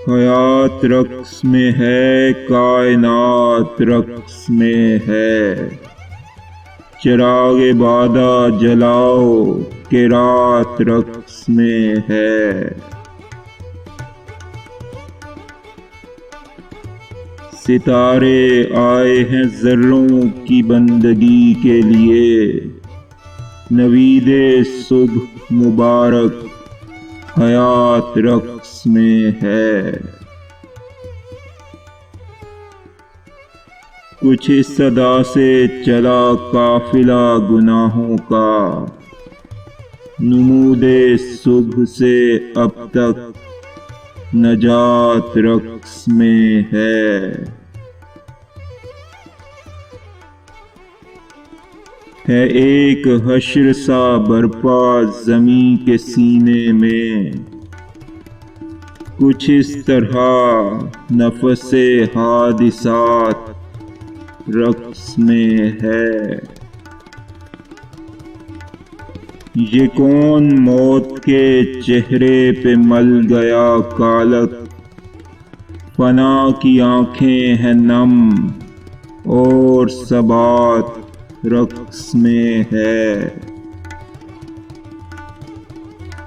حیات رقص میں ہے، کائنات رقص میں ہے، چراغ بادہ جلاؤ کہ رات رقص میں ہے۔ ستارے آئے ہیں ذروں کی بندگی کے لیے، نوید صبح مبارک حیات رقص میں ہے۔ کچھ اس صدا سے چلا قافلہ گناہوں کا، نمود صبح سے اب تک نجات رقص میں ہے۔ ایک حشر سا برپا زمیں کے سینے میں، کچھ اس طرح نفس حادثات رقص میں ہے۔ یہ کون موت کے چہرے پہ مل گیا کالک، فنا کی آنکھیں ہیں نم اور ثبات رقص میں ہے۔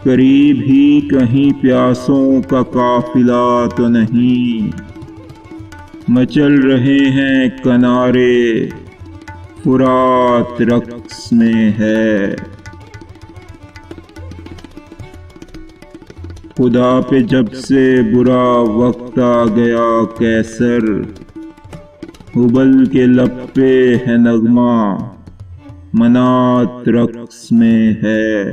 قریب ہی کہیں پیاسوں کا قافلہ تو نہیں، مچل رہے ہیں کنارے فرات رقص میں ہے۔ خدا پہ جب سے برا وقت آ گیا کیسر، حبل کے لب پہ ہے نغمہ منات رقص میں ہے۔